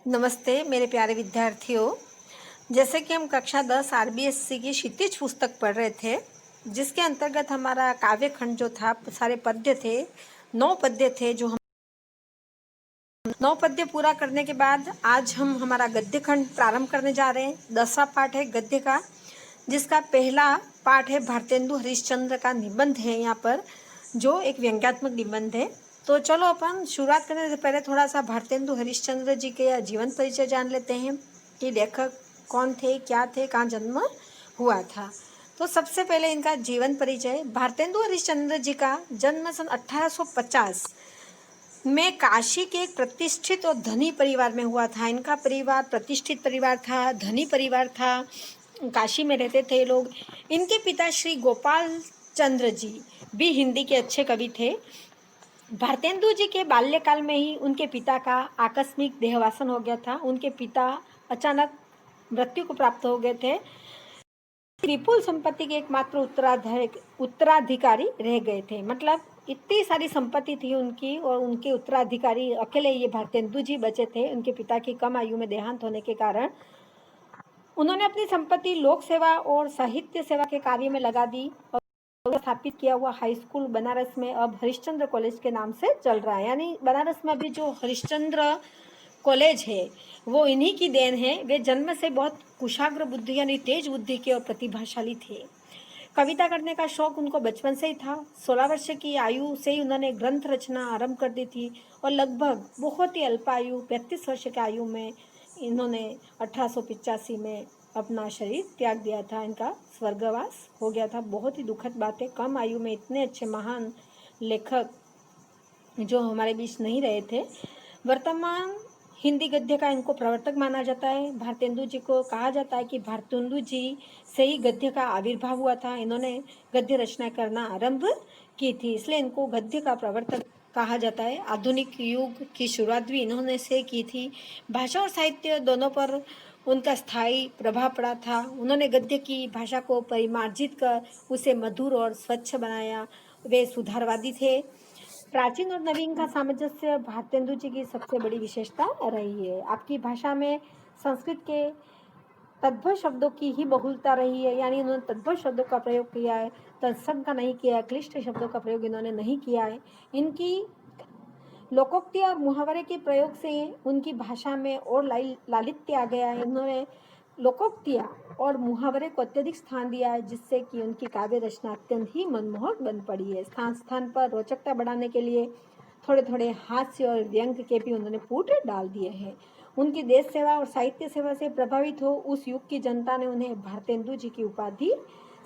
नमस्ते मेरे प्यारे विद्यार्थियों। जैसे कि हम कक्षा 10 आरबीएससी की क्षितिज पुस्तक पढ़ रहे थे, जिसके अंतर्गत हमारा काव्य खंड जो था, सारे पद्य थे, 9 पद्य थे। जो हम 9 पद्य पूरा करने के बाद आज हम हमारा गद्य खंड प्रारंभ करने जा रहे हैं। 10वां पाठ है गद्य का, जिसका पहला पाठ है भारतेंदु हरिश्चंद्र का निबंध है यहाँ पर, जो एक व्यंग्यात्मक निबंध है। तो चलो अपन शुरुआत करने से पहले थोड़ा सा भारतेंदु हरिश्चंद्र जी के जीवन परिचय जान लेते हैं कि लेखक कौन थे, क्या थे, कहाँ जन्म हुआ था। तो सबसे पहले इनका जीवन परिचय। भारतेंदु हरिश्चंद्र जी का जन्म सन 1850 में काशी के एक प्रतिष्ठित और धनी परिवार में हुआ था। इनका परिवार प्रतिष्ठित परिवार था, धनी परिवार था, काशी में रहते थे लोग। इनके पिता श्री गोपाल चंद्र जी भी हिंदी के अच्छे कवि थे। भारतेंदु जी के बाल्यकाल में ही उनके पिता का आकस्मिक देहावसान हो गया था। उनके पिता अचानक मृत्यु को प्राप्त हो गए थे। विपुल संपत्ति के एकमात्र उत्तराधिकारी रह गए थे। मतलब इतनी सारी संपत्ति थी उनकी और उनके उत्तराधिकारी अकेले ये भारतेंदु जी बचे थे। उनके पिता की कम आयु में देहांत होने के कारण उन्होंने अपनी संपत्ति लोक सेवा और साहित्य सेवा के कार्य में लगा दी और स्थापित किया हुआ हाई स्कूल बनारस में अब हरिश्चंद्र कॉलेज के नाम से चल रहा है। यानी बनारस में अभी जो हरिश्चंद्र कॉलेज है वो इन्हीं की देन है। वे जन्म से बहुत कुशाग्र बुद्धि यानी तेज बुद्धि के और प्रतिभाशाली थे। कविता करने का शौक उनको बचपन से ही था। 16 वर्ष की आयु से ही उन्होंने ग्रंथ रचना आरंभ कर दी थी और लगभग बहुत ही अल्पायु 35 वर्ष की आयु में इन्होंने 1885 में अपना शरीर त्याग दिया था। इनका स्वर्गवास हो गया था। बहुत ही दुखद बात है। कम आयु में इतने अच्छे महान लेखक जो हमारे बीच नहीं रहे थे। वर्तमान हिंदी गद्य का इनको प्रवर्तक माना जाता है। भारतेंदु जी को कहा जाता है कि भारतेंदु जी से ही गद्य का आविर्भाव हुआ था। इन्होंने गद्य रचना करना आरंभ की थी, इसलिए इनको गद्य का प्रवर्तक कहा जाता है। आधुनिक युग की शुरुआत भी इन्होंने से की थी। भाषा और साहित्य दोनों पर उनका स्थायी प्रभाव पड़ा था। उन्होंने गद्य की भाषा को परिमार्जित कर उसे मधुर और स्वच्छ बनाया। वे सुधारवादी थे। प्राचीन और नवीन का सामंजस्य भारतेंदु जी की सबसे बड़ी विशेषता रही है। आपकी भाषा में संस्कृत के तद्भव शब्दों की ही बहुलता रही है। यानी उन्होंने तद्भव शब्दों का प्रयोग किया है, तत्सम का नहीं किया है, क्लिष्ट शब्दों का प्रयोग इन्होंने नहीं किया है। इनकी लोकोक्ति और मुहावरे के प्रयोग से उनकी भाषा में और लालित्य आ गया है। इन्होंने लोकोक्तियाँ और मुहावरे को अत्यधिक स्थान दिया है, जिससे कि उनकी काव्य रचना अत्यंत ही मनमोहक बन पड़ी है। स्थान स्थान पर रोचकता बढ़ाने के लिए थोड़े थोड़े हास्य और व्यंग के भी उन्होंने पुट डाल दिए हैं। उनकी देश सेवा और साहित्य सेवा से प्रभावित हो उस युग की जनता ने उन्हें भारतेंदु जी की उपाधि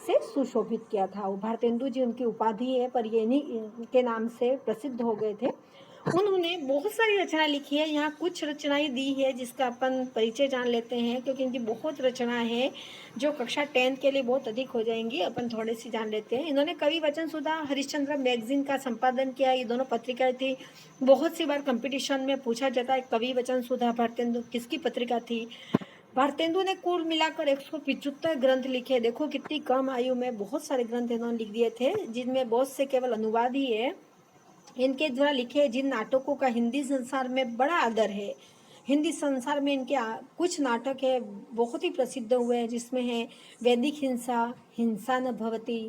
से सुशोभित किया था। वो भारतेंदु जी उनकी उपाधि है, पर ये नहीं इनके नाम से प्रसिद्ध हो गए थे। उन्होंने बहुत सारी रचना लिखी है। यहाँ कुछ रचनाएं दी है जिसका अपन परिचय जान लेते हैं, क्योंकि इनकी बहुत रचनाएं हैं जो कक्षा 10 के लिए बहुत अधिक हो जाएंगी। अपन थोड़ी सी जान लेते हैं। इन्होंने कवि वचन सुधा हरिश्चंद्र मैगजीन का संपादन किया। ये दोनों पत्रिकाएं थी। बहुत सी बार कंपटीशन में पूछा जाता है कवि वचन सुधा भारतेंदु किसकी पत्रिका थी। भारतेंदु ने कुल मिलाकर 175 ग्रंथ लिखे। देखो कितनी कम आयु में बहुत सारे ग्रंथ इन्होंने लिख दिए थे, जिनमें बहुत से केवल अनुवाद ही है। इनके द्वारा लिखे जिन नाटकों का हिंदी संसार में बड़ा आदर है, हिंदी संसार में इनके कुछ नाटक है बहुत ही प्रसिद्ध हुए हैं, जिसमें है वैदिक हिंसा, हिंसा न भवती,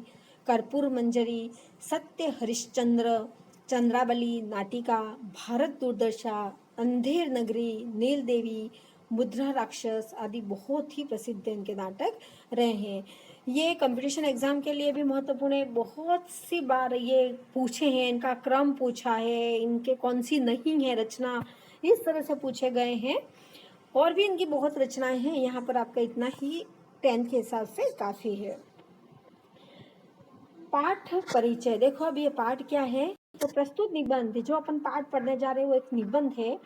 कर्पूर मंजरी, सत्य हरिश्चंद्र, चंद्रावली नाटिका, भारत दुर्दशा, अंधेर नगरी, नील देवी, मुद्रा राक्षस आदि बहुत ही प्रसिद्ध इनके नाटक रहे हैं। ये कंपटीशन एग्जाम के लिए भी महत्वपूर्ण है। बहुत सी बार ये पूछे हैं, इनका क्रम पूछा है, इनके कौन सी नहीं है रचना, इस तरह से पूछे गए हैं। और भी इनकी बहुत रचनाएं हैं। यहाँ पर आपका इतना ही 10 के हिसाब से काफी है। पाठ परिचय। देखो अब ये पाठ क्या है। तो प्रस्तुत निबंध जो अपन पाठ पढ़ने जा रहे हैं वो एक निबंध है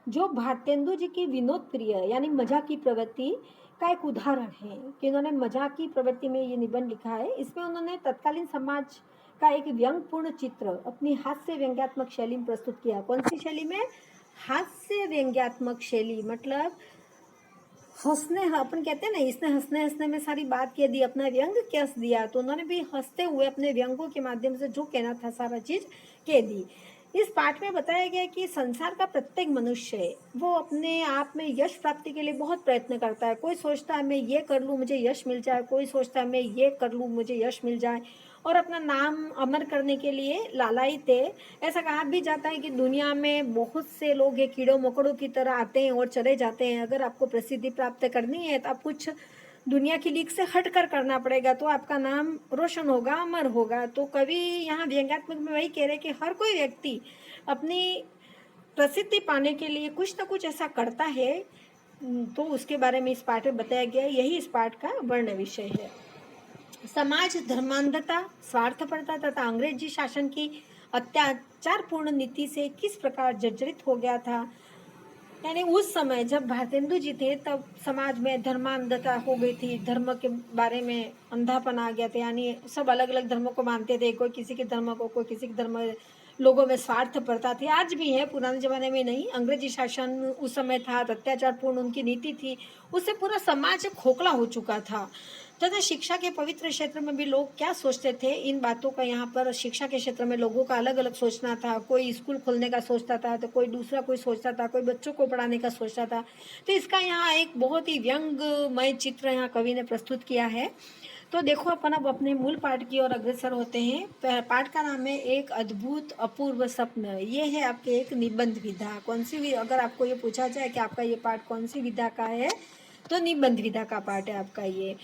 जो भारतेंदु जी की विनोद प्रिय यानी मजाक की प्रवृत्ति का एक उदाहरण है कि उन्होंने मजाक की प्रवृत्ति में ये निबंध लिखा है। इसमें उन्होंने तत्कालीन समाज का एक व्यंग्यपूर्ण चित्र अपनी हास्य व्यंग्यात्मक शैली में प्रस्तुत किया। कौन सी शैली में? हास्य व्यंग्यात्मक शैली। मतलब हंसने, अपन कहते हैं ना, इसने हंसने हंसने में सारी बात कह दी, अपना व्यंग कस दिया। तो उन्होंने भी हंसते हुए अपने व्यंगों के माध्यम से जो कहना था सारा चीज कह दी। इस पाठ में बताया गया कि संसार का प्रत्येक मनुष्य है वो अपने आप में यश प्राप्ति के लिए बहुत प्रयत्न करता है। कोई सोचता है मैं ये कर लूँ मुझे यश मिल जाए, कोई सोचता है मैं ये कर लूँ मुझे यश मिल जाए, और अपना नाम अमर करने के लिए लालायित है। ऐसा कहा भी जाता है कि दुनिया में बहुत से लोग ये कीड़ों मकोड़ों की तरह आते हैं और चले जाते हैं। अगर आपको प्रसिद्धि प्राप्त करनी है तो आप कुछ दुनिया की लीक से हटकर करना पड़ेगा, तो आपका नाम रोशन होगा, अमर होगा। तो कवि यहाँ व्यंग्यात्मक में वही कह रहे कि हर कोई व्यक्ति अपनी प्रसिद्धि पाने के लिए कुछ ना कुछ ऐसा करता है। तो उसके बारे में इस पाठ में बताया गया है। यही इस पाठ का वर्ण विषय है। समाज धर्मांधता, स्वार्थपरता तथा अंग्रेजी शासन की अत्याचारपूर्ण नीति से किस प्रकार जर्जरित हो गया था। यानी उस समय जब भारतेंदु जी थे तब समाज में धर्मांधता हो गई थी, धर्म के बारे में अंधापन आ गया था। यानी सब अलग अलग धर्मों को मानते थे, कोई किसी के धर्म को, कोई किसी के धर्म। लोगों में स्वार्थ पड़ता थी, आज भी है, पुराने जमाने में नहीं। अंग्रेजी शासन उस समय था, अत्याचारपूर्ण उनकी नीति थी, उससे पूरा समाज खोखला हो चुका था। तथा शिक्षा के पवित्र क्षेत्र में भी लोग क्या सोचते थे, इन बातों का यहाँ पर शिक्षा के क्षेत्र में लोगों का अलग अलग सोचना था। कोई स्कूल खोलने का सोचता था, तो कोई दूसरा कोई सोचता था, कोई बच्चों को पढ़ाने का सोचता था। तो इसका यहाँ एक बहुत ही व्यंग्यमय चित्र यहाँ कवि ने प्रस्तुत किया है। तो देखो अपन अब अपने मूल पाठ की ओर अग्रसर होते हैं। पाठ का नाम है एक अद्भुत अपूर्व स्वप्न। ये है आपके एक निबंध विधा। कौन सी भी, अगर आपको ये पूछा जाए कि आपका ये पाठ कौन सी विधा का है, तो निबंध विधा का पाठ है आपका ये।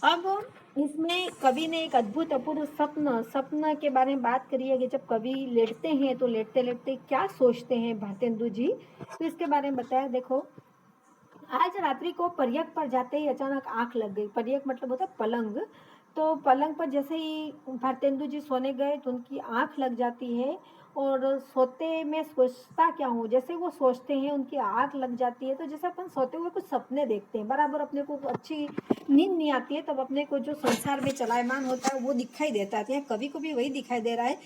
अब इसमें कवि ने एक अद्भुत अपूर्व स्वप्न के बारे में बात करी है कि जब कवि लेटते हैं तो लेटते लेटते क्या सोचते हैं भारतेंदु जी, तो इसके बारे में बताया। देखो, आज रात्रि को पर्यक पर जाते ही अचानक आंख लग गई। पर्यक मतलब होता है पलंग। तो पलंग पर जैसे ही भारतेंदु जी सोने गए तो उनकी आंख लग जाती है। और सोते में सोचता क्या हूँ, जैसे वो सोचते हैं उनकी आंख लग जाती है। तो जैसे अपन सोते हुए कुछ सपने देखते हैं, बराबर अपने को अच्छी नींद नहीं आती है, तब अपने को जो संसार में चलायमान होता है वो दिखाई देता है। यहाँ कवि को भी वही दिखाई दे रहा है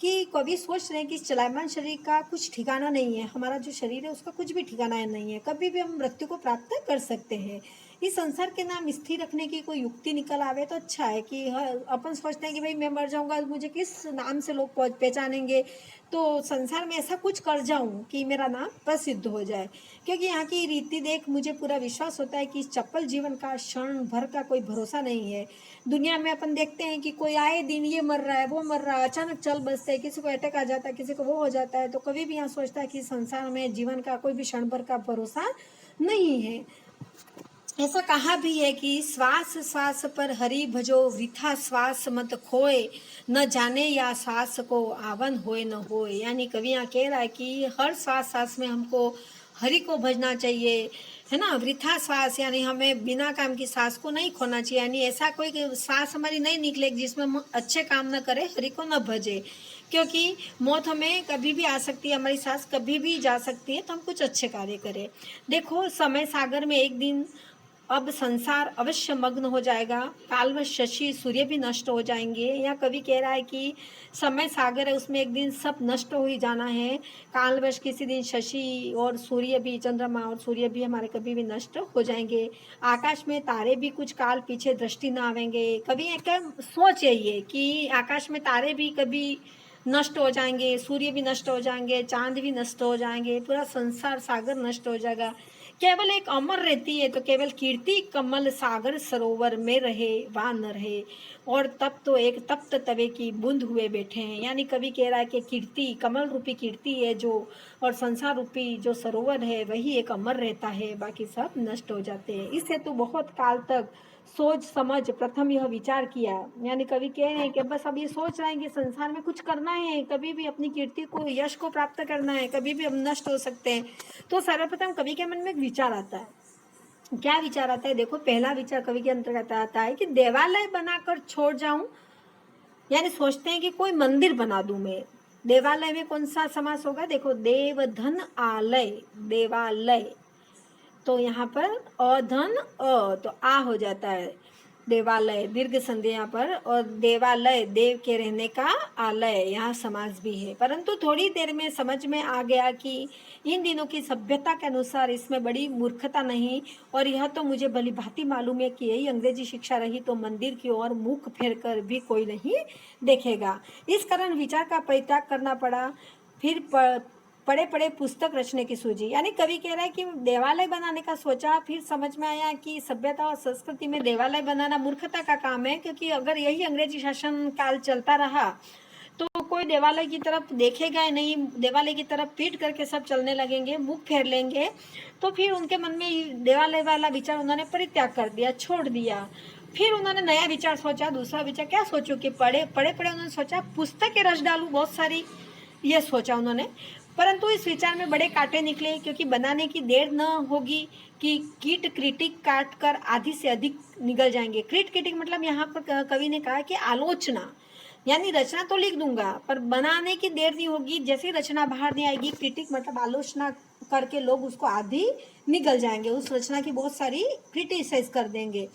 कि कवि सोच रहे हैं कि इस चलायमान शरीर का कुछ ठिकाना नहीं है, हमारा जो शरीर है उसका कुछ भी ठिकाना नहीं है, कभी भी हम मृत्यु को प्राप्त कर सकते हैं। इस संसार के नाम स्थिर रखने की कोई युक्ति निकल आवे तो अच्छा है। कि अपन सोचते हैं कि भाई मैं मर जाऊंगा, मुझे किस नाम से लोग पहचानेंगे, तो संसार में ऐसा कुछ कर जाऊं कि मेरा नाम प्रसिद्ध हो जाए। क्योंकि यहाँ की रीति देख मुझे पूरा विश्वास होता है कि इस चप्पल जीवन का क्षण भर का कोई भरोसा नहीं है। दुनिया में अपन देखते हैं कि कोई आए दिन ये मर रहा है, वो मर रहा है, अचानक चल बसते हैं, किसी को अटैक आ जाता है, किसी को वो हो जाता है। तो कभी भी यहाँ सोचता है कि संसार में जीवन का कोई भी क्षण भर का भरोसा नहीं है। ऐसा कहा भी है कि श्वास श्वास पर हरि भजो, वृथा श्वास मत खोए, न जाने या श्वास को आवन होए न होए। यानी कवि यहाँ कह रहा है कि हर श्वास श्वास में हमको हरि को भजना चाहिए, है ना। वृथा श्वास यानी हमें बिना काम की सांस को नहीं खोना चाहिए। यानी ऐसा कोई श्वास हमारी नहीं निकलेगी जिसमें हम अच्छे काम न करें, हरि को न भजे। क्योंकि मौत हमें कभी भी आ सकती है, हमारी सांस कभी भी जा सकती है, तो हम कुछ अच्छे कार्य करें। देखो, समय सागर में एक दिन अब संसार अवश्य मग्न हो जाएगा, कालवश शशि सूर्य भी नष्ट हो जाएंगे। या कवि कह रहा है कि समय सागर है, उसमें एक दिन सब नष्ट हो ही जाना है। कालवश किसी दिन शशि और सूर्य भी, चंद्रमा और सूर्य भी हमारे कभी भी नष्ट हो जाएंगे। आकाश में तारे भी कुछ काल पीछे दृष्टि ना आवेंगे। कवि एक सोच यही है कि आकाश में तारे भी कभी नष्ट हो जाएंगे, सूर्य भी नष्ट हो जाएंगे, चांद भी नष्ट हो जाएंगे, पूरा संसार सागर नष्ट हो जाएगा। केवल एक अमर रहती है, तो केवल कीर्ति कमल सागर सरोवर में रहे वा न रहे। और तब तो एक तप्त तवे की बूंद हुए बैठे हैं। यानी कवि कह रहा है कि कीर्ति, कमल रूपी कीर्ति है जो, और संसार रूपी जो सरोवर है वही एक अमर रहता है, बाकी सब नष्ट हो जाते हैं। इससे तो बहुत काल तक सोच समझ प्रथम यह विचार किया। यानी कवि कह रहे हैं कि बस अब ये सोच रहे हैं कि संसार में कुछ करना है, कभी भी अपनी कीर्ति को, यश को प्राप्त करना है, कभी भी हम नष्ट हो सकते हैं। तो सर्वप्रथम कवि के मन में एक विचार आता है। क्या विचार आता है? देखो, पहला विचार कवि के अंतर्गत आता है कि देवालय बनाकर छोड़ जाऊं। यानी सोचते हैं कि कोई मंदिर बना दूं मैं। देवालय में कौन सा समास होगा? देखो, देव धन आलय, देवालय। तो यहाँ पर अधन अ, तो आ हो जाता है, देवालय, दीर्घ संधि यहाँ पर। और देवालय, देव के रहने का, आलय, यहाँ समास भी है। परंतु थोड़ी देर में समझ में आ गया कि इन दिनों की सभ्यता के अनुसार इसमें बड़ी मूर्खता नहीं, और यह तो मुझे भली भांति मालूम है कि यही अंग्रेजी शिक्षा रही तो मंदिर की ओर मुख फेर कर भी कोई नहीं देखेगा। इस कारण विचार का परित्याग करना पड़ा। फिर पड़े पड़े पुस्तक रचने की सूझी। यानी कवि कह रहा है कि देवालय बनाने का सोचा, फिर समझ में आया कि सभ्यता और संस्कृति में देवालय बनाना मूर्खता का काम है, क्योंकि अगर यही अंग्रेजी शासन काल चलता रहा तो कोई देवालय की तरफ देखेगा ही नहीं, देवालय की तरफ पीट करके सब चलने लगेंगे, मुख फेर लेंगे। तो फिर उनके मन में देवालय वाला विचार उन्होंने परित्याग कर दिया, छोड़ दिया। फिर उन्होंने नया विचार सोचा, दूसरा विचार क्या सोचो कि पढ़े पढ़े पढ़े उन्होंने सोचा पुस्तकें रच डालूं बहुत सारी, ये सोचा उन्होंने। परंतु इस विचार में बड़े कांटे निकले, क्योंकि बनाने की देर न होगी कि कीट क्रिटिक काट कर आधी से अधिक निगल जाएंगे। क्रिट क्रिटिक मतलब यहाँ पर कवि ने कहा कि आलोचना, यानी रचना तो लिख दूंगा पर बनाने की देर नहीं होगी, जैसे रचना बाहर नहीं आएगी, क्रिटिक मतलब आलोचना करके लोग उसको आधी निगल जाएंगे, उस रचना की बहुत सारी क्रिटिसाइज कर देंगे,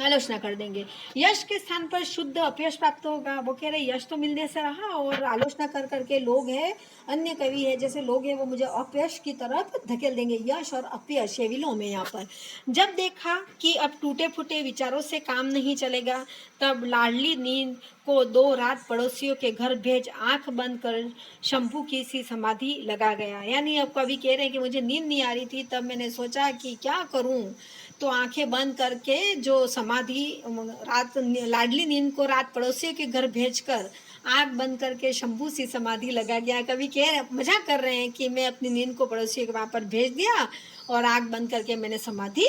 आलोचना कर देंगे। यश के स्थान पर शुद्ध अपयश प्राप्त होगा। वो कह रहे यश तो मिलने से रहा और आलोचना कर करके लोग हैं, अन्य कवि है जैसे लोग हैं, वो मुझे अपयश की तरफ धकेल देंगे। यश और अपयश ये विलोम है यहाँ पर। जब देखा कि अब टूटे फूटे विचारों से काम नहीं चलेगा, तब लाडली नींद को 2 रात पड़ोसियों के घर भेज आंख बंद कर शंभू की सी समाधि लगा गया। यानी अब कवि कह रहे हैं कि मुझे नींद नहीं आ रही थी, तब मैंने सोचा कि क्या करूं, तो आंखें बंद करके जो समाधि रात लाडली नींद को रात पड़ोसियों के घर भेजकर आंख बंद करके शंभू सी समाधि लगा गया। कभी कह रहे मजाक कर रहे हैं कि मैं अपनी नींद को पड़ोसियों के वहाँ पर भेज दिया और आंख बंद करके मैंने समाधि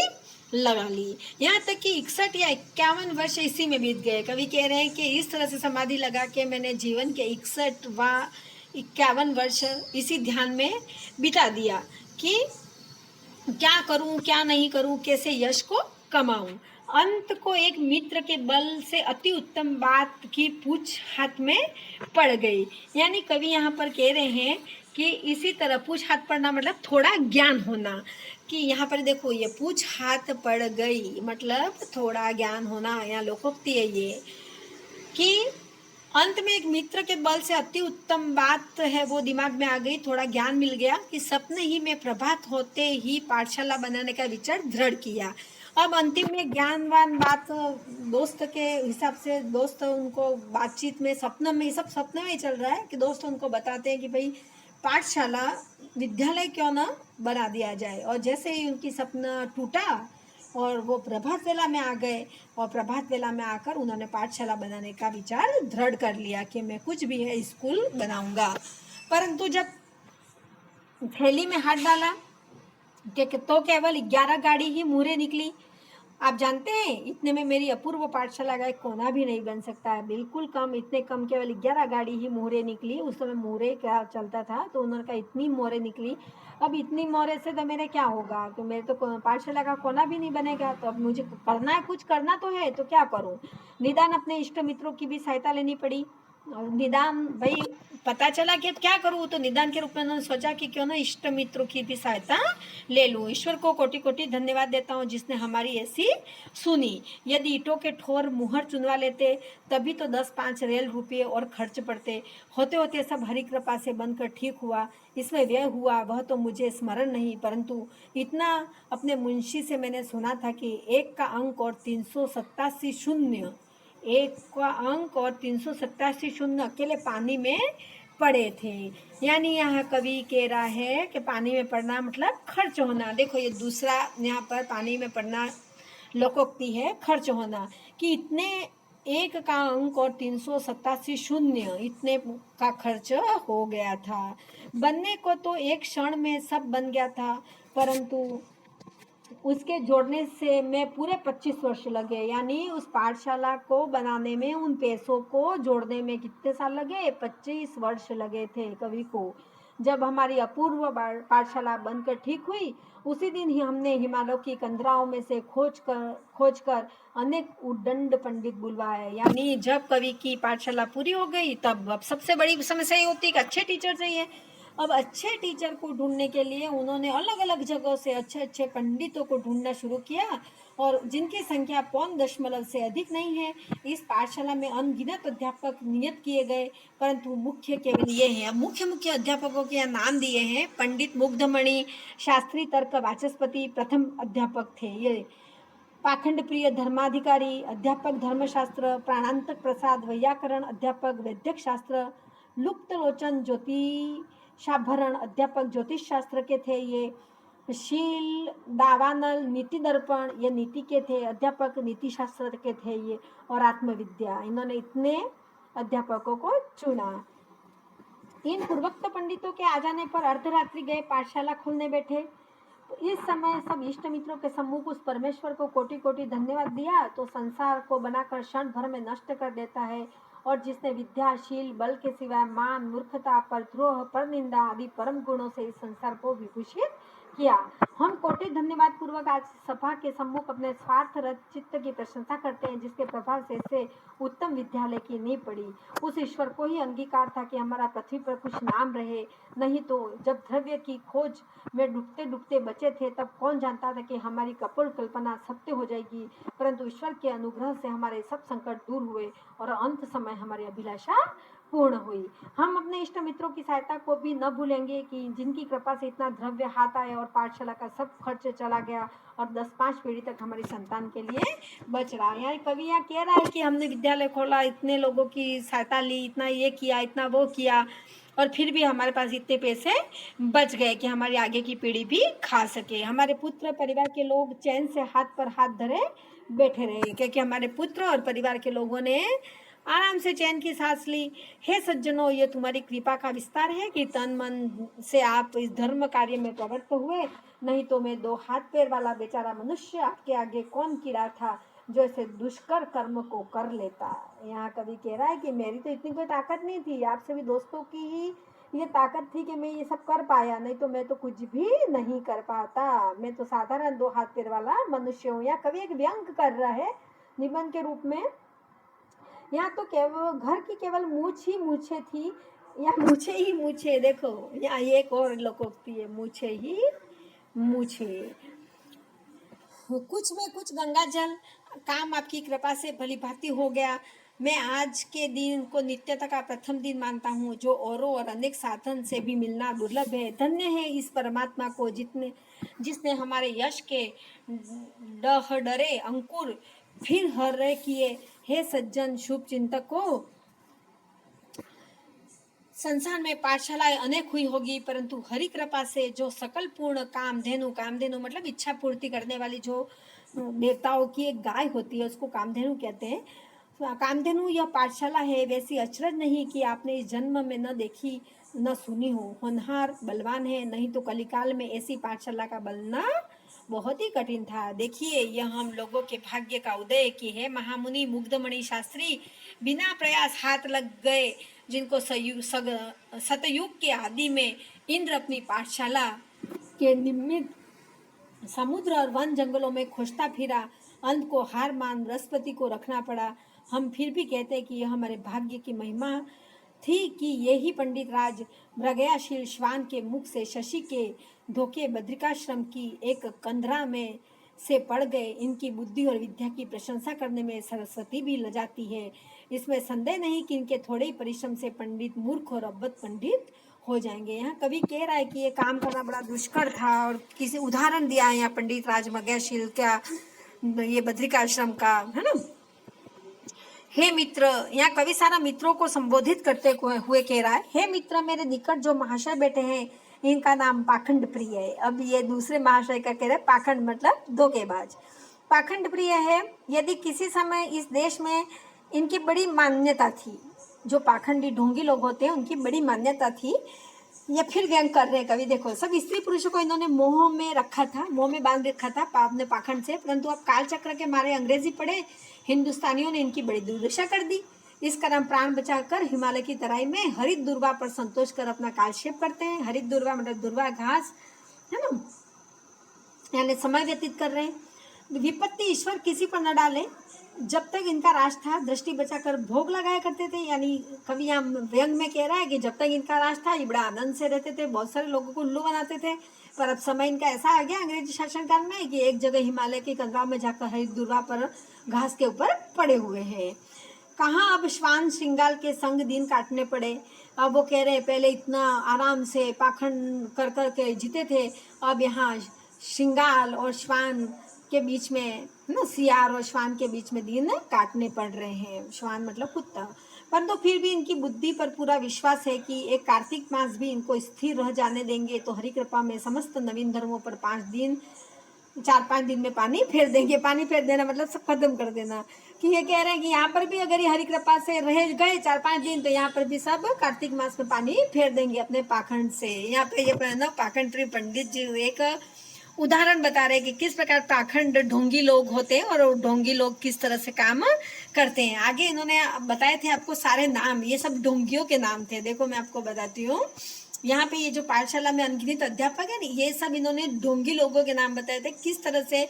लगा ली। यहाँ तक कि 61 या 51 वर्ष इसी में बीत गए। कवि कह रहे हैं कि इस तरह से समाधि लगा के मैंने जीवन के 61 व 51 वर्ष इसी ध्यान में बिता दिया कि क्या करूं क्या नहीं करूं, कैसे यश को कमाऊं। अंत को एक मित्र के बल से अति उत्तम बात की पूछ हाथ में पड़ गई। यानी कवि यहाँ पर कह रहे हैं कि इसी तरह पूछ हाथ पड़ना मतलब थोड़ा ज्ञान होना, कि यहाँ पर देखो ये पूछ हाथ पड़ गई मतलब थोड़ा ज्ञान होना, यहाँ लोकोक्ति है ये, कि अंत में एक मित्र के बल से अति उत्तम बात है वो दिमाग में आ गई, थोड़ा ज्ञान मिल गया कि सपने ही में प्रभात होते ही पाठशाला बनाने का विचार दृढ़ किया। अब अंतिम में ज्ञानवान बात दोस्त के हिसाब से, दोस्त उनको बातचीत में सपनों में, सब सपने में ही चल रहा है कि दोस्त उनको बताते हैं कि भाई पाठशाला विद्यालय क्यों ना बना दिया जाए। और जैसे ही उनकी सपना टूटा और वो प्रभात वेला में आ गए, और प्रभात वेला में आकर उन्होंने पाठशाला बनाने का विचार दृढ़ कर लिया कि मैं कुछ भी है स्कूल बनाऊंगा। परंतु जब थैली में हाथ डाला तो केवल 11 गाड़ी ही मुहरे निकली। आप जानते हैं इतने में मेरी अपूर्व पाठशाला का एक कोना भी नहीं बन सकता है, बिल्कुल कम, इतने कम, केवल 11 गाड़ी ही मुहरे निकली। उस समय मुहरे क्या चलता था, तो उन्होंने कहा इतनी मोहरे निकली, अब इतनी मोहरे से तो मेरे क्या होगा, कि मेरे तो पाठशाला का कोना भी नहीं बनेगा। तो अब मुझे करना है, कुछ करना तो है, तो क्या करूं। निदान अपने इष्ट मित्रों की भी सहायता लेनी पड़ी। और निदान भाई पता चला कि क्या करूं, तो निदान के रूप में उन्होंने सोचा कि क्यों ना इष्ट मित्रों की भी सहायता ले लूं। ईश्वर को कोटि कोटि धन्यवाद देता हूं जिसने हमारी ऐसी सुनी। यदि ईंटों के ठोर मुहर चुनवा लेते तभी तो 10-5 रेल रुपये और खर्च पड़ते। होते होते सब हरि कृपा से बनकर ठीक हुआ। इसमें व्यय हुआ वह तो मुझे स्मरण नहीं, परंतु इतना अपने मुंशी से मैंने सुना था कि 1 का अंक और 387 शून्य, 1 का अंक और 387 शून्य अकेले पानी में पड़े थे। यानी यहाँ कवि कह रहा है कि पानी में पड़ना मतलब खर्च होना। देखो ये दूसरा यहाँ पर पानी में पड़ना लोकोक्ति है, खर्च होना, कि इतने 1 का अंक और 387 शून्य इतने का खर्च हो गया था। बनने को तो एक क्षण में सब बन गया था, परंतु उसके जोड़ने से मैं पूरे 25 वर्ष लगे। यानी उस पाठशाला को बनाने में, उन पैसों को जोड़ने में कितने साल लगे, 25 वर्ष लगे थे कवि को। जब हमारी अपूर्व पाठशाला बनकर ठीक हुई, उसी दिन ही हमने हिमालय की कंदराओं में से खोज कर अनेक उद्दंड पंडित बुलवाए। यानी जब कवि की पाठशाला पूरी हो गई, तब अब सबसे बड़ी समस्या ये होती है कि अच्छे टीचर चाहिए। अब अच्छे टीचर को ढूंढने के लिए उन्होंने अलग अलग जगहों से अच्छे अच्छे पंडितों को ढूंढना शुरू किया, और जिनकी संख्या 0.0 से अधिक नहीं है। इस पाठशाला में अनगिनत अध्यापक नियत किए गए, परंतु मुख्य केवल ये हैं। अब मुख्य अध्यापकों के यहाँ नाम दिए हैं। पंडित मुग्धमणि शास्त्री तर्क वाचस्पति प्रथम अध्यापक थे ये। पाखंड प्रिय धर्माधिकारी अध्यापक धर्मशास्त्र, प्राणांतक प्रसाद वैयाकरण अध्यापक वैद्यक शास्त्र, लुप्त लोचन ज्योतिषाभरण अध्यापक ज्योतिष शास्त्र के थे। ये शील दावानल नीति दर्पण ये नीति के थे, अध्यापक नीति शास्त्र के थे ये, और आत्मविद्या, इन्होंने इतने अध्यापकों को चुना। इन पूर्वोक्त पंडितों के आ जाने पर अर्धरात्रि गए पाठशाला खोलने बैठे। तो इस समय सब इष्ट मित्रों के सम्मुख उस परमेश्वर को कोटि कोटि धन्यवाद दिया, तो संसार को बनाकर क्षण भर में नष्ट कर देता है, और जिसने विद्याशील बल के सिवाय मान मूर्खता परद्रोह पर निंदा आदि परम गुणों से इस संसार को विभूषित किया। हम कोटि धन्यवाद पूर्वक आज सभा के सम्मुख अपने स्वार्थ रत चित्त की प्रशंसा करते हैं, जिसके प्रभाव से उत्तम विद्यालय की नींव पड़ी। उस ईश्वर को ही अंगीकार था कि हमारा पृथ्वी पर कुछ नाम रहे, नहीं तो जब द्रव्य की खोज में डूबते डूबते बचे थे तब कौन जानता था कि हमारी कपोल कल्पना सत्य हो जाएगी। परंतु ईश्वर के अनुग्रह से हमारे सब संकट दूर हुए और अंत समय हमारी अभिलाषा पूर्ण हुई। हम अपने इष्ट मित्रों की सहायता को भी न भूलेंगे कि जिनकी कृपा से इतना द्रव्य हाथ आया और पाठशाला का सब खर्च चला गया और 10-5 पीढ़ी तक हमारी संतान के लिए बच रहा है। कवि यहाँ कह रहा है कि हमने विद्यालय खोला, इतने लोगों की सहायता ली, इतना ये किया, इतना वो किया, और फिर भी हमारे पास इतने पैसे बच गए कि हमारी आगे की पीढ़ी भी खा सके। हमारे पुत्र परिवार के लोग चैन से हाथ पर हाथ धरे बैठे रहे, क्योंकि हमारे पुत्र और परिवार के लोगों ने आराम से चैन की सांस ली। हे सज्जनों, ये तुम्हारी कृपा का विस्तार है कि तन मन से आप इस धर्म कार्य में प्रवृत्त हुए, नहीं तो मैं 2 हाथ पैर वाला बेचारा मनुष्य आपके आगे कौन कीड़ा था जो ऐसे दुष्कर कर्म को कर लेता। यहाँ कवि कह रहा है कि मेरी तो इतनी कोई ताकत नहीं थी, आप सभी दोस्तों की ही ये ताकत थी कि मैं ये सब कर पाया, नहीं तो मैं तो कुछ भी नहीं कर पाता। मैं तो साधारण 2 हाथ पैर वाला मनुष्य हूँ। यहाँ कवि एक व्यंग कर रहा है निबंध के रूप में। यहाँ तो केवल घर की केवल मूछ ही मूछे थी, या मूछे ही मूछे। देखो यहाँ एक और लोकोक्ति है, मूछे ही मूछे। कुछ में कुछ गंगा जल, काम आपकी कृपा से भली भांति हो गया। मैं आज के दिन को नित्यता का प्रथम दिन मानता हूँ, जो औरों और अनेक साधन से भी मिलना दुर्लभ है। धन्य है इस परमात्मा को जिसने हमारे यश के डरे अंकुर फिर हरे किए। हे सज्जन शुभ चिंतकों, संसार में पाठशालाएं अनेक हुई होगी, परंतु हरि कृपा से जो सकल पूर्ण कामधेनु मतलब इच्छा पूर्ति करने वाली जो देवताओं की एक गाय होती है उसको कामधेनु कहते हैं। कामधेनु यह पाठशाला है। वैसी अचरज नहीं कि आपने इस जन्म में न देखी न सुनी हो। होनहार बलवान है, नहीं तो कलिकाल में ऐसी पाठशाला का बनना बहुत ही कठिन था। देखिए यह हम लोगों के भाग्य का उदय की है। महामुनि मुग्धमणि शास्त्री बिना प्रयास हाथ लग गए, जिनको सतयुग के आदि में इंद्र अपनी पाठशाला के निमित्त समुद्र और वन जंगलों में खोजता फिरा, अंत को हार मान बृहस्पति को रखना पड़ा। हम फिर भी कहते हैं कि यह हमारे भाग्य की महिमा थी कि यही पंडित राज मृगयाशील श्वान के मुख से शशि के धोखे बद्रिकाश्रम की एक कंदरा में से पड़ गए। इनकी बुद्धि और विद्या की प्रशंसा करने में सरस्वती भी लजाती है। इसमें संदेह नहीं कि इनके थोड़े ही परिश्रम से पंडित मूर्ख और अबद्ध पंडित हो जाएंगे। यहाँ कवि कह रहा है कि ये काम करना बड़ा दुष्कर था, और किसी उदाहरण दिया है यहाँ पंडित राज मृगयाशील का, ये बद्रिकाश्रम का, है ना। हे मित्र, यहाँ कवि सारा मित्रों को संबोधित करते हुए कह रहा है, हे मित्र, मेरे निकट जो महाशय बैठे हैं इनका नाम पाखंड प्रिय है। अब ये दूसरे महाशय का कह रहे हैं, पाखंड मतलब धोखेबाज। पाखंड प्रिय है। यदि किसी समय इस देश में इनकी बड़ी मान्यता थी, जो पाखंडी ढोंगी लोग होते हैं उनकी बड़ी मान्यता थी। या फिर व्यंग कर रहे हैं कवि, देखो सब स्त्री पुरुषों को इन्होंने मोह में रखा था, मोह में बांध रखा था अपने पाखंड से, परंतु अब कालचक्र के मारे अंग्रेजी पढ़े हिंदुस्तानियों ने इनकी बड़ी दुर्दशा कर दी। इस कारण प्राण बचाकर हिमालय की तराई में हरित दुर्वा पर संतोष कर अपना कालक्षेप करते हैं। हरित दुर्वा मतलब दुर्वा घास, है ना, यानी समय व्यतीत कर रहे हैं। विपत्ति ईश्वर किसी पर न डाले। जब तक इनका राज था दृष्टि बचाकर भोग लगाया करते थे। यानी कवि यहाँ व्यंग में कह रहा है कि जब तक इनका राज था ये बड़ा आनंद से रहते थे, बहुत सारे लोगों को उल्लू बनाते थे। पर अब समय इनका ऐसा आ गया अंग्रेजी शासनकाल में कि एक जगह हिमालय के कंदराव में जाकर हरित दुर्वा पर घास के ऊपर पड़े हुए हैं। कहाँ अब श्वान श्रृंगाल के संग दिन काटने पड़े। अब वो कह रहे हैं पहले इतना आराम से पाखंड कर कर के जीते थे, अब यहाँ श्रृंगाल और श्वान के बीच में ना, सियार और श्वान के बीच में दिन काटने पड़ रहे हैं। श्वान मतलब कुत्ता। परंतु फिर भी इनकी बुद्धि पर पूरा विश्वास है कि एक कार्तिक मास भी इनको स्थिर रह जाने देंगे तो हरि कृपा में समस्त नवीन धर्मों पर 5 दिन 4-5 दिन में पानी फेर देंगे। पानी फेर देना मतलब सब खत्म कर देना। कि ये कह रहे हैं कि यहाँ पर भी अगर ये हरि कृपा से रह गए 4-5 दिन तो यहाँ पर भी सब कार्तिक मास में पानी फेर देंगे अपने पाखंड से। यहाँ पे ये ना पाखंड पंडित जी एक उदाहरण बता रहे हैं कि किस प्रकार पाखंड ढोंगी लोग होते हैं और ढोंगी लोग किस तरह से काम करते हैं। आगे इन्होंने बताए थे आपको सारे नाम, ये सब ढोंगियों के नाम थे। देखो मैं आपको बताती हूँ, यहाँ पे ये जो पाठशाला में अनगिनत अध्यापक है ना, ये सब इन्होंने ढोंगी लोगों के नाम बताए थे, किस तरह से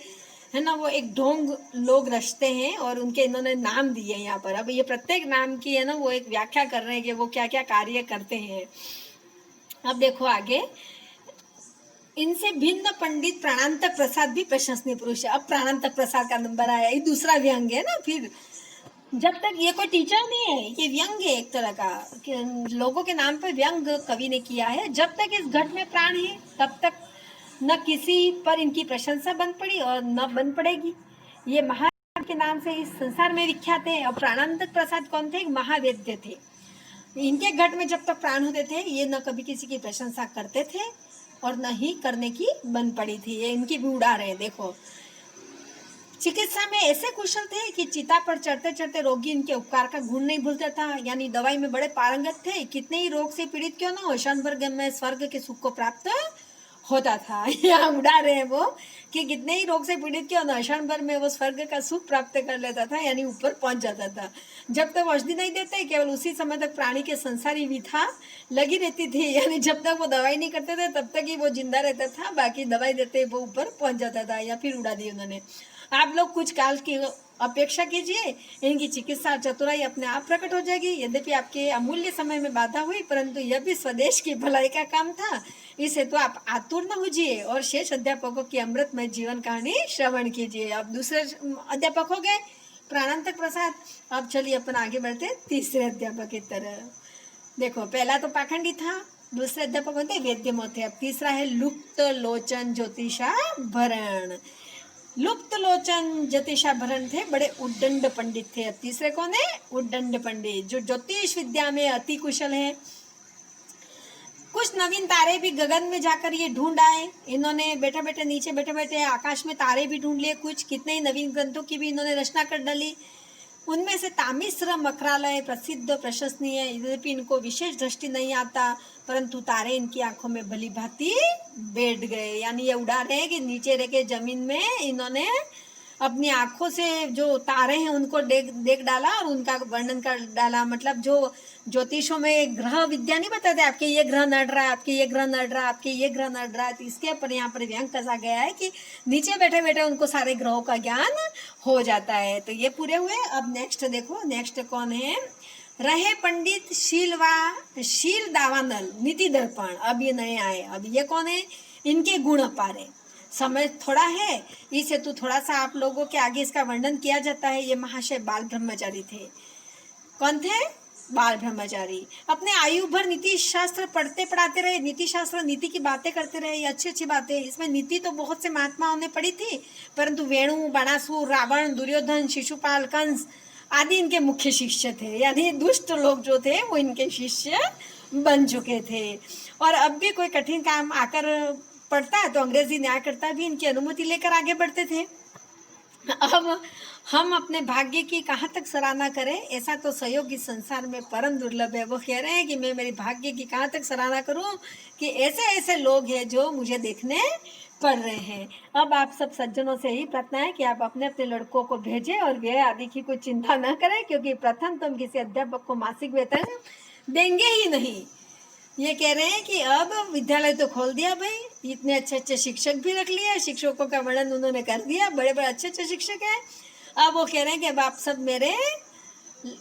है ना वो एक ढोंग लोग रचते हैं और उनके इन्होंने नाम दिए यहाँ पर। अब ये प्रत्येक नाम की है ना वो एक व्याख्या कर रहे हैं कि वो क्या क्या कार्य करते हैं। अब देखो आगे, इनसे भिन्न पंडित प्राणांतक प्रसाद भी प्रशंसनीय पुरुष है। अब प्राणांतक प्रसाद का नंबर आया, ये दूसरा व्यंग है ना। फिर जब तक ये कोई टीचर नहीं है, ये व्यंग है एक तरह का, लोगों के नाम पर व्यंग कवि ने किया है। जब तक इस घट में प्राण है तब तक न किसी पर इनकी प्रशंसा बन पड़ी और न बन पड़ेगी। ये महा के नाम से इस संसार में विख्यात है। और प्राणांतक प्रसाद कौन थे? महावेद्य थे। इनके घट में जब तक प्राण होते थे ये न कभी किसी की प्रशंसा करते थे और न ही करने की बन पड़ी थी। ये इनकी भी उड़ा रहे। देखो, चिकित्सा में ऐसे कुशल थे कि चिता पर चढ़ते चढ़ते रोगी इनके उपकार का गुण नहीं भूलता था। यानी दवाई में बड़े पारंगत थे। कितने ही रोग से पीड़ित क्यों ना हो, क्षण भर में स्वर्ग के सुख को प्राप्त होता था। यहाँ उड़ा रहे हैं वो कि कितने ही रोग से पीड़ित क्यों ना, क्षण भर में वो स्वर्ग का सुख प्राप्त कर लेता था, यानी ऊपर पहुंच जाता था। जब तक औषधि नहीं देते केवल उसी समय तक प्राणी के संसारी विधा लगी रहती थी। यानी जब तक वो दवाई नहीं करते थे तब तक ही वो जिंदा रहता था, बाकी दवाई देते वो ऊपर पहुंच जाता था। या फिर उड़ा दी उन्होंने। आप लोग कुछ काल की अपेक्षा कीजिए, इनकी चिकित्सा चतुराई अपने आप प्रकट हो जाएगी। यद्यपि आपके अमूल्य समय में बाधा हुई, परंतु यह भी स्वदेश की भलाई का काम था। इस हेतु आप आतुर न होजिए और शेष अध्यापकों की अमृतमय जीवन कहानी श्रवण कीजिए। अब दूसरे अध्यापक हो गए प्राणांतक प्रसाद। अब चलिए अपन आगे बढ़ते तीसरे अध्यापक की तरह। देखो, पहला तो पाखंडी था, दूसरे अध्यापक होते वेद्यमोथे। अब तीसरा है लुप्त लोचन ज्योतिषा भरण। लुप्त लोचन ज्योतिषा भरण थे, बड़े उद्दंड पंडित थे। अब तीसरे कौन है? उद्दंड पंडित, जो ज्योतिष विद्या में अति कुशल है। कुछ नवीन तारे भी गगन में जाकर ये ढूंढ आए। इन्होंने बैठे बैठे नीचे बैठे बैठे आकाश में तारे भी ढूंढ लिए। कुछ कितने ही नवीन ग्रंथों की भी इन्होंने रचना कर डाली। उनमें से तामिश्र मकरालय प्रसिद्ध प्रशंसनीय, यद्यपि इनको विशेष दृष्टि नहीं आता, परंतु तारे इनकी आंखों में भली भांति बैठ गए। यानी ये उड़ा रहे हैं कि नीचे रह के जमीन में इन्होंने अपनी आंखों से जो तारे हैं उनको देख डाला और उनका वर्णन कर डाला। मतलब जो ज्योतिषों में ग्रह विद्या नहीं बताते, आपके ये ग्रह नड़ रहा है, आपके ये ग्रह नड़ रहा है, आपके ये ग्रह नड़ रहा है, तो इसके पर यहाँ पर व्यंग कसा गया है कि नीचे बैठे बैठे उनको सारे ग्रहों का ज्ञान हो जाता है। तो ये पूरे हुए। अब नेक्स्ट देखो, नेक्स्ट कौन है? रहे पंडित शील दावानल नीति दर्पण। अब ये नए आए। अब ये कौन है? इनके गुण अपारे। समय थोड़ा है, इस हेतु थोड़ा सा आप लोगों के आगे इसका वर्णन किया जाता है। ये महाशय बाल ब्रह्मचारी थे। कौन थे? बाल ब्रह्मचारी। अपने आयु भर नीति शास्त्र पढ़ते पढ़ाते रहे। नीति शास्त्र, नीति की बातें करते रहे। ये अच्छी अच्छी बातें। इसमें नीति तो बहुत से महात्माओं ने पढ़ी थी, परंतु वेणु, बाणासुर, रावण, दुर्योधन, शिशुपाल, कंस आदि इनके मुख्य शिष्य थे। यानी दुष्ट लोग जो थे वो इनके शिष्य बन चुके थे। और अब भी कोई कठिन काम आकर पड़ता है तो अंग्रेजी न्यायकर्ता भी इनकी अनुमति लेकर आगे बढ़ते थे। अब हम अपने भाग्य की कहाँ तक सराहना करें? ऐसा तो सहयोग इस संसार में परम दुर्लभ है। वो कह रहे हैं कि मैं मेरी भाग्य की कहाँ तक सराहना करूं कि ऐसे ऐसे लोग हैं जो मुझे देखने पड़ रहे हैं। अब आप सब सज्जनों से ही प्रार्थना है कि आप अपने अपने लड़कों को भेजें और व्यय आदि की कोई चिंता न करें, क्योंकि प्रथम तो हम किसी अध्यापक को मासिक वेतन देंगे ही नहीं। ये कह रहे हैं कि अब विद्यालय तो खोल दिया भाई, इतने अच्छे अच्छे शिक्षक भी रख लिए, शिक्षकों का वर्णन उन्होंने कर दिया, बड़े बड़े अच्छे अच्छे शिक्षक हैं। अब वो कह रहे हैं कि अब आप सब मेरे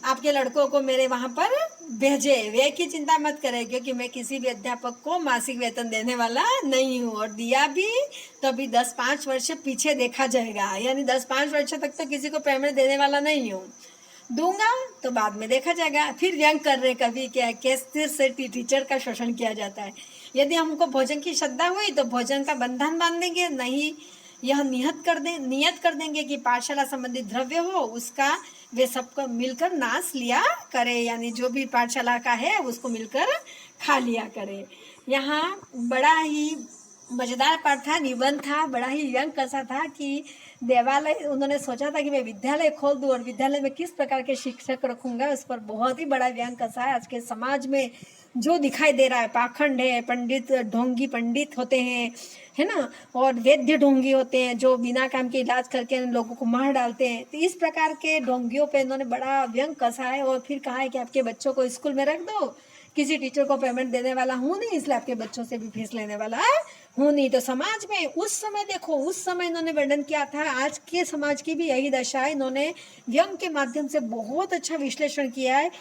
आपके लड़कों को मेरे वहाँ पर भेजे, व्यय की चिंता मत करें, क्योंकि मैं किसी भी अध्यापक को मासिक वेतन देने वाला नहीं हूँ। और दिया भी तो अभी 10-5 वर्ष पीछे देखा जाएगा। यानी 10-5 वर्ष तक तो किसी को पेमेंट देने वाला नहीं हूँ। दूंगा तो बाद में देखा जाएगा। फिर व्यंग कर रहे कभी क्या किस से टीचर का शोषण किया जाता है। यदि हमको भोजन की श्रद्धा हुई तो भोजन का बंधन बांध देंगे, नहीं यह नियत कर देंगे कि पाठशाला संबंधी द्रव्य हो उसका वे सबको मिलकर नाच लिया करे, यानी जो भी पाठशाला का है उसको मिलकर खा लिया करे। यहाँ बड़ा ही मज़ेदार पाठ था, निबंध था, बड़ा ही व्यंग कसा था कि देवालय, उन्होंने सोचा था कि मैं विद्यालय खोल दूँ और विद्यालय में किस प्रकार के शिक्षक रखूँगा, उस पर बहुत ही बड़ा व्यंग कसा है। आज के समाज में जो दिखाई दे रहा है, पाखंड है, पंडित ढोंगी पंडित होते हैं, है ना, और वैद्य ढोंगी होते हैं जो बिना काम के इलाज करके लोगों को मार डालते हैं। तो इस प्रकार के ढोंगियों पे इन्होंने बड़ा व्यंग कसा है और फिर कहा है कि आपके बच्चों को स्कूल में रख दो, किसी टीचर को पेमेंट देने वाला हूँ नहीं, इसलिए आपके बच्चों से भी फीस लेने वाला हूँ नहीं। तो समाज में उस समय देखो, उस समय इन्होंने वर्णन किया था, आज के समाज की भी यही दशा है। इन्होंने व्यंग के माध्यम से बहुत अच्छा विश्लेषण किया है।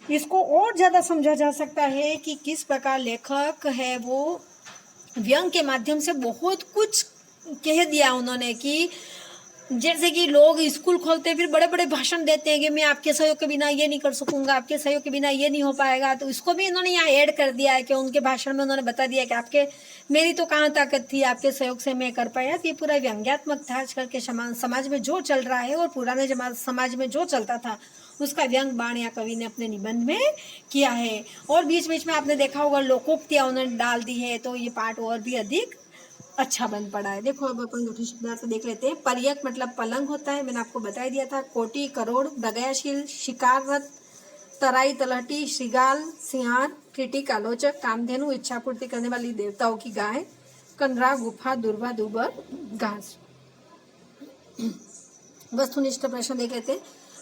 इसको और ज़्यादा समझा जा सकता है कि किस प्रकार लेखक है वो व्यंग के माध्यम से बहुत कुछ कह दिया उन्होंने, कि जैसे कि लोग स्कूल खोलते हैं फिर बड़े बड़े भाषण देते हैं कि मैं आपके सहयोग के बिना ये नहीं कर सकूंगा, आपके सहयोग के बिना ये नहीं हो पाएगा। तो इसको भी इन्होंने यहाँ ऐड कर दिया है कि उनके भाषण में उन्होंने बता दिया कि आपके, मेरी तो कहाँ ताकत थी, आपके सहयोग से मैं कर पाया। तो ये पूरा व्यंग्यात्मक था। आजकल के समाज में जो चल रहा है और पुराने समाज में जो चलता था उसका व्यंग बाण या कवि ने अपने निबंध में किया है। और बीच बीच में आपने देखा होगा लोकोक्तियाँ उन्होंने डाल दी है, तो ये पाठ और भी अधिक अच्छा बन पड़ा है। देखो अब अपन जटिल शब्दार्थ देख लेते हैं। पर्यक मतलब पलंग होता है, मैंने आपको बता दिया था। कोटि करोड़, बगयाशील, शिकाररत, तराई तलहटी, श्रृगाल, सिंहार, क्रिटिक आलोचक, कामधेनु इच्छा पूर्ति करने वाली देवताओं की गाय, कनरा, गुफा, दुर्वा, दुबर, घास। वस्तुनिष्ठ प्रश्न देख लेते हैं।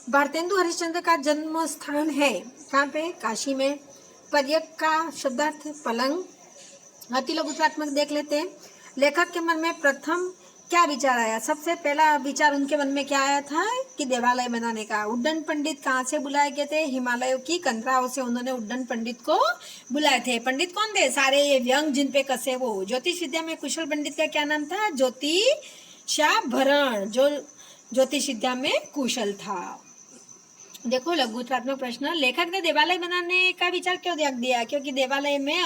भारतेंदु हरिश्चंद्र का जन्म स्थान है कहाँ पे? काशी में। पर्यक का शब्दार्थ पलंग। अति लघुत्वात्मक देख लेते हैं। लेखक के मन में प्रथम क्या विचार आया? सबसे पहला विचार उनके मन में क्या आया था कि देवालय बनाने का। उड्डन पंडित कहाँ से बुलाए गए थे? हिमालयों की कंदराओं से उन्होंने उड्डन पंडित को बुलाए थे। पंडित कौन थे? सारे ये व्यंग जिन पे कसे वो। ज्योतिष विद्या में कुशल पंडित का क्या नाम था? ज्योतिषाभरण, जो ज्योतिष विद्या में कुशल था। देखो लघुत्वात्मक प्रश्न। लेखक ने देवालय बनाने का विचार क्यों त्याग दिया? क्योंकि देवालय में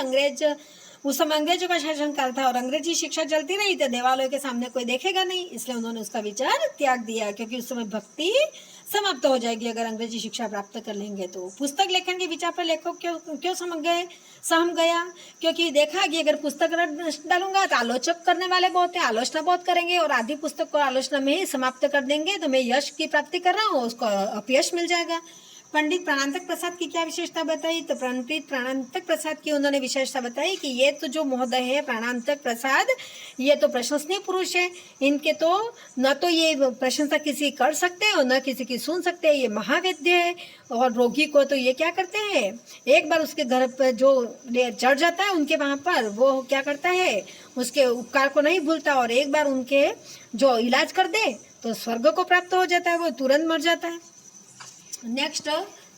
उस समय अंग्रेजों का शासनकाल था और अंग्रेजी शिक्षा चलती रही तो देवालयों के सामने कोई देखेगा नहीं, इसलिए उन्होंने उसका विचार त्याग दिया। क्योंकि उस समय भक्ति समाप्त हो जाएगी अगर अंग्रेजी शिक्षा प्राप्त कर लेंगे तो। पुस्तक लेखन के विचार पर लेखक क्यों सहम गया? क्योंकि देखा कि अगर पुस्तक डालूंगा तो आलोचक करने वाले बहुत है, आलोचना बहुत करेंगे और आधी पुस्तक को आलोचना में ही समाप्त कर देंगे, तो मैं यश की प्राप्ति कर रहा हूँ, उसको अपयश मिल जाएगा। पंडित प्राणांतक प्रसाद की क्या विशेषता बताई? तो पंडित प्राणांतक प्रसाद की उन्होंने विशेषता बताई कि ये तो जो महोदय है प्राणांतक प्रसाद, ये तो प्रशंसनीय पुरुष है। इनके तो न तो ये प्रशंसा किसी कर सकते हैं और न किसी की सुन सकते हैं। ये महावैद्य है और रोगी को तो ये क्या करते हैं, एक बार उसके घर पर जो चढ़ जाता है उनके वहाँ पर, वो क्या करता है, उसके उपकार को नहीं भूलता और एक बार उनके जो इलाज कर दे तो स्वर्ग को प्राप्त हो जाता है, वो तुरंत मर जाता है। नेक्स्ट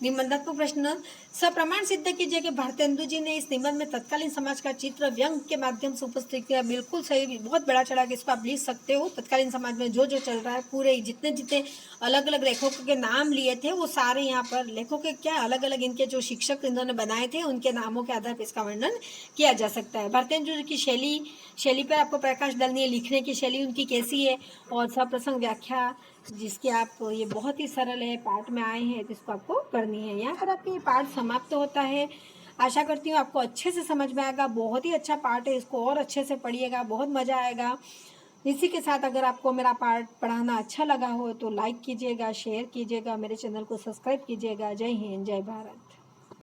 निबंधात्मक प्रश्न। सप्रमाण सिद्ध कीजिए कि भारतेंदु जी ने इस निबंध में तत्कालीन समाज का चित्र व्यंग के माध्यम से उपस्थित किया। बिल्कुल सही, बहुत बड़ा चढ़ा के इसको आप लिख सकते हो। तत्कालीन समाज में जो जो चल रहा है, पूरे जितने जितने अलग अलग लेखकों के नाम लिए थे वो सारे यहाँ पर लेखकों के क्या अलग अलग इनके जो शिक्षक इन्होंने बनाए थे उनके नामों के आधार पर इसका वर्णन किया जा सकता है। भारतेंदु जी की शैली पर आपको प्रकाश डालनी है। लिखने की शैली उनकी कैसी है और सप्रसंग व्याख्या जिसकी आप, ये बहुत ही सरल है, पाठ में आए हैं जिसको आपको करनी है। यहाँ पर आपकी पाठ समाप्त होता है। आशा करती हूँ आपको अच्छे से समझ में आएगा। बहुत ही अच्छा पाठ है, इसको और अच्छे से पढ़िएगा, बहुत मज़ा आएगा। इसी के साथ अगर आपको मेरा पाठ पढ़ाना अच्छा लगा हो तो लाइक कीजिएगा, शेयर कीजिएगा, मेरे चैनल को सब्सक्राइब कीजिएगा। जय हिंद, जय भारत।